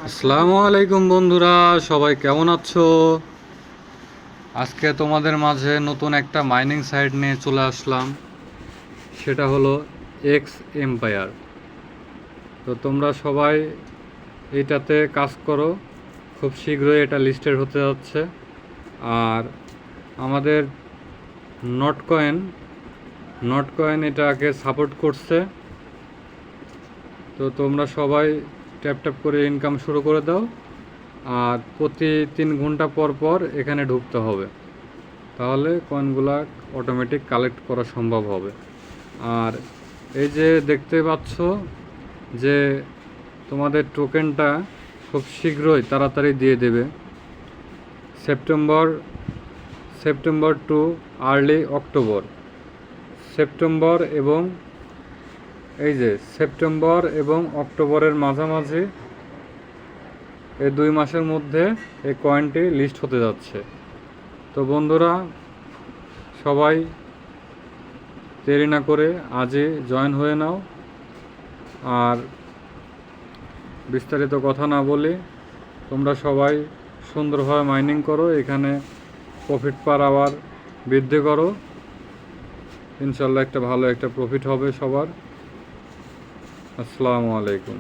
আসসালামু আলাইকুম বন্ধুরা, সবাই কেমন আছো? আজকে তোমাদের মাঝে নতুন একটা মাইনিং সাইট নিয়ে চলে আসলাম। সেটা হলো এক্স এম্পায়ার। তো তোমরা সবাই এইটাতে কাজ করো, খুব শীঘ্রই এটা লিস্টেড হতে যাচ্ছে। আর আমাদের নট কয়েন এটাকে সাপোর্ট করছে। তো তোমরা সবাই ট্যাপ ট্যাপ করে ইনকাম শুরু করে দাও। আর প্রতি 3 ঘন্টা পর পর এখানে ঢুকতে হবে, তাহলে কয়েনগুলা অটোমেটিক কালেক্ট করা সম্ভব হবে। আর এই যে দেখতে পাচ্ছ যে তোমাদের টোকেনটা খুব শীঘ্রই তাড়াতাড়ি দিয়ে দেবে। September too early October, September এবং সেপ্টেম্বর এবং অক্টোবরের মাঝামাঝি এই 2 মাসের মধ্যে এই কয়েনটি লিস্ট হতে যাচ্ছে। তো বন্ধুরা, সবাই দেরি না করে আজই জয়েন হয়ে নাও। আর বিস্তারিত কথা না বলি, তোমরা সবাই সুন্দরভাবে মাইনিং করো, এখানে প্রফিট পার আওয়ার বৃদ্ধি করো। ইনশাল্লাহ একটা ভালো একটা প্রফিট হবে সবার। আসসালামু আলাইকুম।